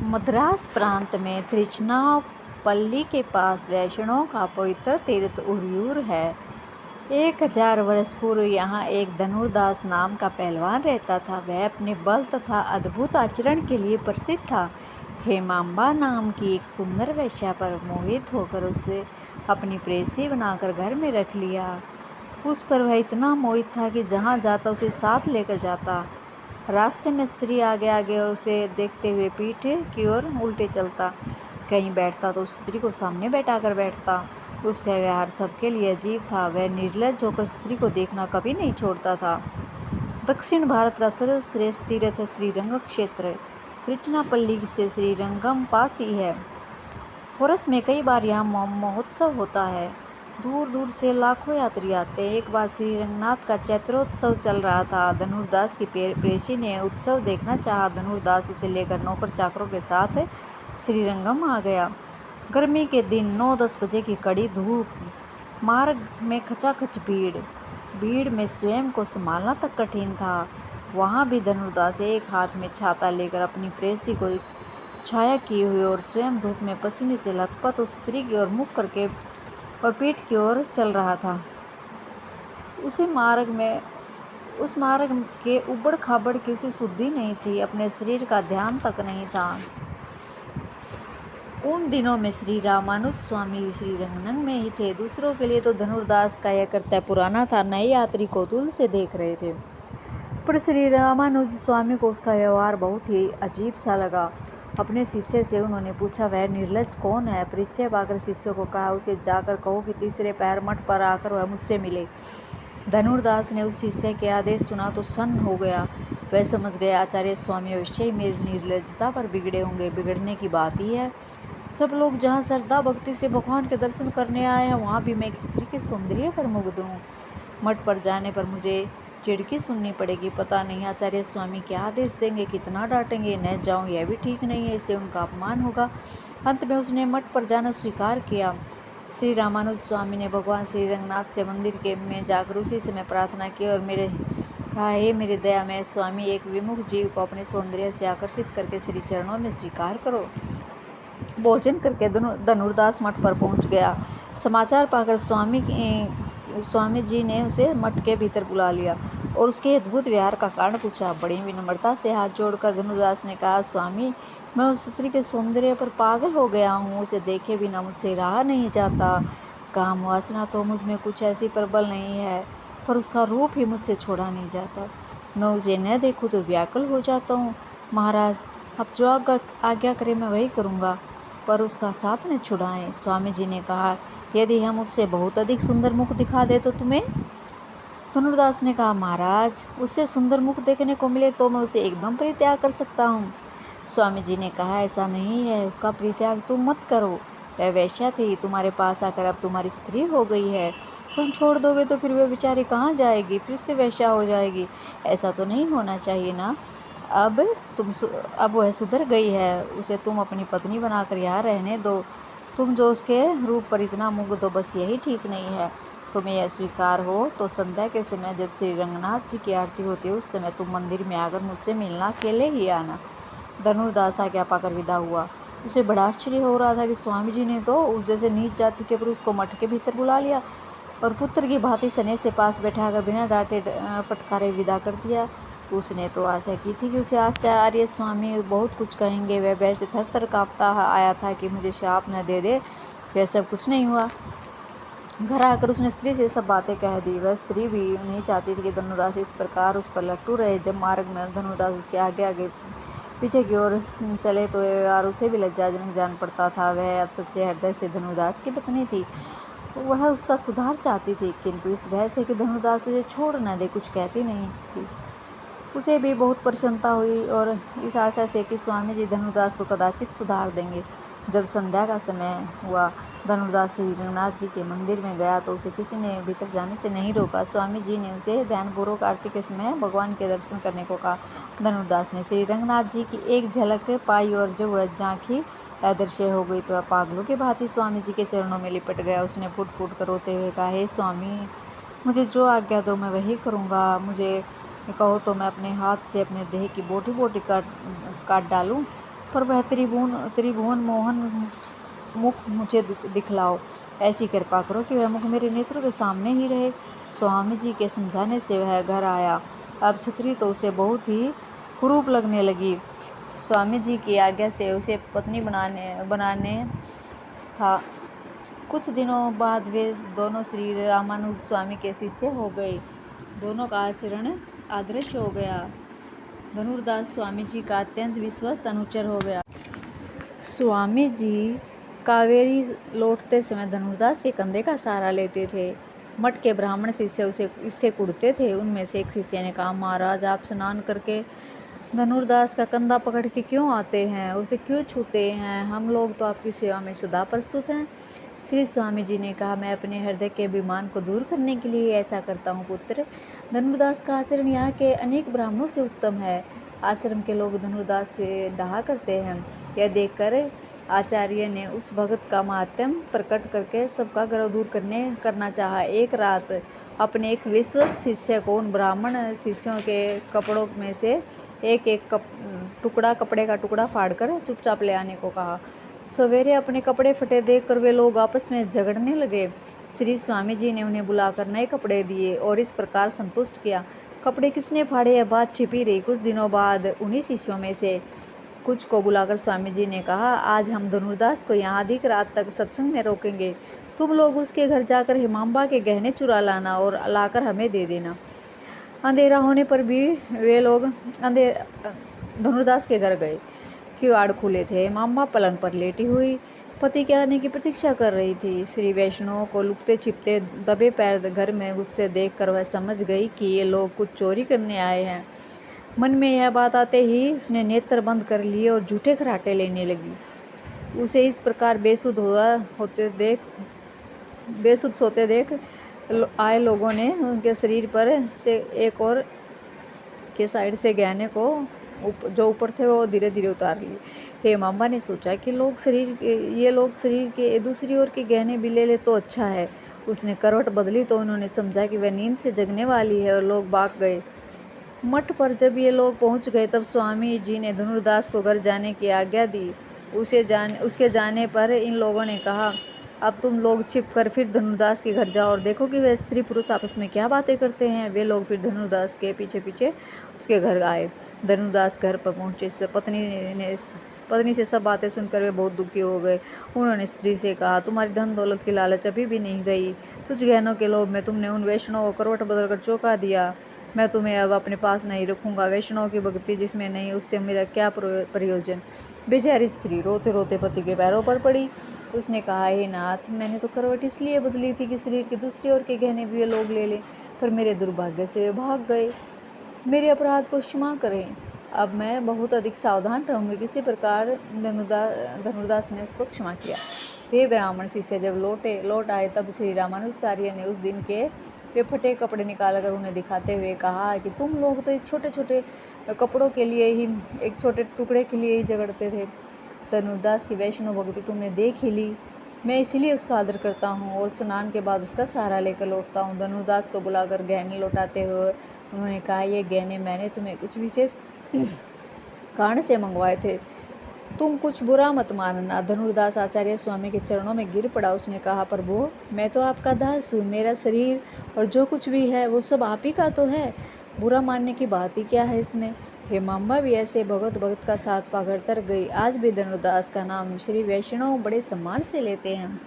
मद्रास प्रांत में तिरुचिरापल्ली के पास वैष्णवों का पवित्र तीर्थ उरियूर है। 1000 वर्ष पूर्व यहाँ एक धनुर्दास नाम का पहलवान रहता था। वह अपने बल तथा अद्भुत आचरण के लिए प्रसिद्ध था। हेमांबा नाम की एक सुंदर वेश्या पर मोहित होकर उसे अपनी प्रेयसी बनाकर घर में रख लिया। उस पर वह इतना मोहित था कि जहाँ जाता उसे साथ लेकर जाता। रास्ते में स्त्री आगे आगे और उसे देखते हुए पीठ की ओर उल्टे चलता। कहीं बैठता तो उस स्त्री को सामने बैठाकर बैठता। उसका व्यवहार सबके लिए अजीब था। वह निर्लज्ज होकर स्त्री को देखना कभी नहीं छोड़ता था। दक्षिण भारत का सर्वश्रेष्ठ तीर्थ है श्रीरंग क्षेत्र। तिरुचिरापल्ली से श्रीरंगम पास ही है। वर्ष में कई बार यहाँ महोत्सव होता है। दूर दूर से लाखों यात्री आते हैं। एक बार श्री रंगनाथ का चैत्रोत्सव चल रहा था। धनुर्दास की प्रेयसी ने उत्सव देखना चाहा। धनुर्दास उसे लेकर नौकर चाकरों के साथ श्रीरंगम आ गया। गर्मी के दिन 9-10 बजे की कड़ी धूप, मार्ग में खचाखच भीड़ में स्वयं को संभालना तक कठिन था। वहाँ भी धनुर्दास एक हाथ में छाता लेकर अपनी प्रेयसी को छाया किए हुए और स्वयं धूप में पसीने से लथपथ उस स्त्री की ओर मुख करके और पीठ की ओर चल रहा था। उस मार्ग के उबड़ खाबड़ की उसे शुद्धि नहीं थी। अपने शरीर का ध्यान तक नहीं था। उन दिनों में श्री रामानुज स्वामी श्रीरंगम में ही थे। दूसरों के लिए तो धनुर्दास का यह कर्तव्य पुराना था। नए यात्री कौतूहल से देख रहे थे, पर श्री रामानुज स्वामी को उसका व्यवहार बहुत ही अजीब सा लगा। अपने शिष्य से उन्होंने पूछा, वह निर्लज्ज कौन है? परिचय पाकर शिष्य को कहा, उसे जाकर कहो कि तीसरे पैर मठ पर आकर वह मुझसे मिले। धनुर्दास ने उस शिष्य के आदेश सुना तो सन्न हो गया। वह समझ गया, आचार्य स्वामी अवश्य ही मेरी निर्लज्जता पर बिगड़े होंगे। बिगड़ने की बात ही है। सब लोग जहाँ श्रद्धा भक्ति से भगवान के दर्शन करने आए हैं, वहाँ भी मैं एक स्त्री के सौंदर्य पर मुग्ध हूँ। मठ पर जाने पर मुझे चिड़की सुननी पड़ेगी। पता नहीं आचार्य स्वामी क्या आदेश देंगे, कितना डांटेंगे। न जाऊं यह भी ठीक नहीं है, इससे उनका अपमान होगा। अंत में उसने मठ पर जाना स्वीकार किया। श्री रामानुज स्वामी ने भगवान श्री रंगनाथ से मंदिर में जाकर उसी समय प्रार्थना की और कहा, हे मेरे दयामय स्वामी, एक विमुख जीव को अपने सौंदर्य से आकर्षित करके श्री चरणों में स्वीकार करो। भोजन करके धनुर्दास मठ पर पहुंच गया। समाचार पाकर स्वामी जी ने उसे मठ के भीतर बुला लिया और उसके अद्भुत व्यवहार का कारण पूछा। बड़ी विनम्रता से हाथ जोड़कर धनुर्दास ने कहा, स्वामी, मैं उस स्त्री के सौंदर्य पर पागल हो गया हूँ। उसे देखे बिना मुझसे रहा नहीं जाता। काम वासना तो मुझ में कुछ ऐसी प्रबल नहीं है, पर उसका रूप ही मुझसे छोड़ा नहीं जाता। मैं उसे न देखूँ तो व्याकुल हो जाता हूँ। महाराज, अब जो आज्ञा करे मैं वही करूँगा, पर उसका साथ न छुड़ाएं। स्वामी जी ने कहा, यदि हम उससे बहुत अधिक सुंदर मुख दिखा दे तो तुम्हें? धनुर्दास ने कहा, महाराज, उससे सुंदर मुख देखने को मिले तो मैं उसे एकदम परित्याग कर सकता हूँ। स्वामी जी ने कहा, ऐसा नहीं है, उसका परित्याग तुम मत करो। वह वैश्या थी, तुम्हारे पास आकर अब तुम्हारी स्त्री हो गई है। तुम छोड़ दोगे तो फिर वह बेचारी कहाँ जाएगी? फिर से वैश्या हो जाएगी। ऐसा तो नहीं होना चाहिए ना। अब वह सुधर गई है, उसे तुम अपनी पत्नी बनाकर यहाँ रहने दो। तुम जो उसके रूप पर इतना मुग्ध हो, बस यही ठीक नहीं है। तुम्हें यह स्वीकार हो तो संध्या के समय जब श्री रंगनाथ जी की आरती होती है, उस समय तुम मंदिर में आकर मुझसे मिलना, अकेले ही आना। धनुर्दास आज्ञा पाकर विदा हुआ। उसे बड़ा आश्चर्य हो रहा था कि स्वामी जी ने तो उस जैसे नीच जाति के पुरुष को मठ के भीतर बुला लिया और पुत्र की भांति स्नेह से पास बैठाकर बिना डांटे फटकारे विदा कर दिया। उसने तो आशा की थी कि उसे आचार्य स्वामी बहुत कुछ कहेंगे। वह वैसे थर थर काँपता आया था कि मुझे शाप न दे दे। वह सब कुछ नहीं हुआ। घर आकर उसने स्त्री से सब बातें कह दी। वह स्त्री भी नहीं चाहती थी कि धनुर्दास इस प्रकार उस पर लट्टू रहे। जब मार्ग में धनुर्दास उसके आगे आगे पीछे की ओर चले तो व्यवहार उसे भी लज्जाजनक जान पड़ता था। वह अब सच्चे हृदय से धनुर्दास की पत्नी थी। वह उसका सुधार चाहती थी, किंतु इस भय से कि धनुर्दास उसे छोड़ न दे कुछ कहती नहीं थी। उसे भी बहुत प्रसन्नता हुई और इस आशा से कि स्वामी जी धनुर्दास को कदाचित सुधार देंगे। जब संध्या का समय हुआ, धनुर्दास श्री रंगनाथ जी के मंदिर में गया तो उसे किसी ने भीतर जाने से नहीं रोका। स्वामी जी ने उसे ध्यानपूर्वक आरती के समय भगवान के दर्शन करने को कहा। धनुर्दास ने श्री रंगनाथ जी की एक झलक पाई और जब वह झांकी अदृश्य हो गई तो वह पागलों की भांति स्वामी जी के चरणों में लिपट गया। उसने फूट फूट कर रोते हुए कहा, हे स्वामी, मुझे जो आज्ञा दो मैं वही करूँगा। मुझे कहो तो मैं अपने हाथ से अपने देह की बोटी बोटी काट डालूं। पर वह त्रिभुवन मोहन मुख मुझे दिखलाओ। ऐसी कृपा करो कि वह मुख मेरे नेत्रों के सामने ही रहे। स्वामी जी के समझाने से वह घर आया। अब छतरी तो उसे बहुत ही कुरूप लगने लगी। स्वामी जी की आज्ञा से उसे पत्नी बनाने था। कुछ दिनों बाद वे दोनों श्री रामानुज स्वामी के शिष्य हो गए। दोनों का आचरण आदर्श हो गया। धनुर्दास स्वामी जी का अत्यंत विश्वस्त अनुचर हो गया। स्वामी जी कावेरी लौटते समय धनुर्दास के कंधे का सहारा लेते थे। मठ के ब्राह्मण शिष्य उसे इससे कुढ़ते थे। उनमें से एक शिष्य ने कहा, महाराज आप स्नान करके धनुर्दास का कंधा पकड़ के क्यों आते हैं, उसे क्यों छूते हैं? हम लोग तो आपकी सेवा में सदा प्रस्तुत हैं। श्री स्वामी जी ने कहा, मैं अपने हृदय के अभिमान को दूर करने के लिए ऐसा करता हूँ पुत्र। धनुर्दास का आचरण यहाँ के अनेक ब्राह्मणों से उत्तम है। आश्रम के लोग धनुर्दास से डाहा करते हैं। यह देखकर आचार्य ने उस भगत का महात्म्य प्रकट करके सबका गर्व दूर करना चाहा। एक रात अपने एक विश्वस्त शिष्य को उन ब्राह्मण शिष्यों के कपड़ों में से एक कपड़े का टुकड़ा फाड़कर चुपचाप ले आने को कहा। सवेरे अपने कपड़े फटे देखकर वे लोग आपस में झगड़ने लगे। श्री स्वामी जी ने उन्हें बुलाकर नए कपड़े दिए और इस प्रकार संतुष्ट किया। कपड़े किसने फाड़े यह बात छिपी रही। कुछ दिनों बाद उन्हीं शिष्यों में से कुछ को बुलाकर स्वामी जी ने कहा, आज हम धनुर्दास को यहाँ अधिक रात तक सत्संग में रोकेंगे। तुम लोग उसके घर जाकर हिमांबा के गहने चुरा लाना और लाकर हमें दे देना। अंधेरा होने पर भी वे लोग धनुर्दास के घर गए। किवाड़ खुले थे। हिमांबा पलंग पर लेटी हुई पति के आने की प्रतीक्षा कर रही थी। श्री वैष्णव को लुकते छिपते दबे पैर घर में घुसते देखकर वह समझ गई कि ये लोग कुछ चोरी करने आए हैं। मन में यह बात आते ही उसने नेत्र बंद कर लिए और झूठे खर्राटे लेने लगी। उसे इस प्रकार बेसुध सोते देख आए लोगों ने उनके शरीर पर से एक और के साइड से गहने को जो ऊपर थे वो धीरे धीरे उतार लिए। हेमांबा ने सोचा कि ये लोग शरीर के दूसरी ओर के गहने भी ले ले तो अच्छा है। उसने करवट बदली तो उन्होंने समझा कि वह नींद से जगने वाली है और लोग भाग गए। मठ पर जब ये लोग पहुंच गए तब स्वामी जी ने धनुर्दास को घर जाने की आज्ञा दी। उसके जाने पर इन लोगों ने कहा, अब तुम लोग छिप कर फिर धनुर्दास के घर जाओ और देखो कि वे स्त्री पुरुष आपस में क्या बातें करते हैं। वे लोग फिर धनुर्दास के पीछे पीछे उसके घर आए। धनुर्दास घर पर पहुंचे पत्नी से सब बातें सुनकर वे बहुत दुखी हो गए। उन्होंने स्त्री से कहा, तुम्हारी धन दौलत की लालच अभी भी नहीं गई। तुझ गहनों के लोभ में तुमने उन वैष्णवों को करवट बदलकर चौंका दिया। मैं तुम्हें अब अपने पास नहीं रखूंगा। वैष्णव की भक्ति जिसमें नहीं उससे मेरा क्या प्रयोजन। बेचारी स्त्री रोते रोते पति के पैरों पर पड़ी। उसने कहा, हे नाथ, मैंने तो करवट इसलिए बदली थी कि शरीर की दूसरी ओर के गहने भी लोग ले लें, पर मेरे दुर्भाग्य से वे भाग गए। मेरे अपराध को क्षमा करें। अब मैं बहुत अधिक सावधान रहूंगी। किसी प्रकार धनुर्दास ने उसको क्षमा किया। वे ब्राह्मण शिष्य जब लौट आए तब श्री रामानुजाचार्य ने उस दिन के वे फटे कपड़े निकालकर उन्हें दिखाते हुए कहा कि तुम लोग तो एक छोटे छोटे कपड़ों के लिए ही, एक छोटे टुकड़े के लिए ही झगड़ते थे। धनुर्दास की वैष्णव भक्ति तुमने देख ही ली। मैं इसीलिए उसका आदर करता हूँ और स्नान के बाद उसका सहारा लेकर लौटता हूँ। धनुर्दास को बुलाकर गहने लौटाते हुए उन्होंने कहा, ये गहने मैंने तुम्हें कुछ विशेष कारण से मंगवाए थे, तुम कुछ बुरा मत मानना। धनुर्दास आचार्य स्वामी के चरणों में गिर पड़ा। उसने कहा, प्रभु, मैं तो आपका दास हूँ। मेरा शरीर और जो कुछ भी है वो सब आप ही का तो है। बुरा मानने की बात ही क्या है इसमें। हेमांबा भी ऐसे भगत का साथ पाकर तर गई। आज भी धनुर्दास का नाम श्री वैष्णव बड़े सम्मान से लेते हैं।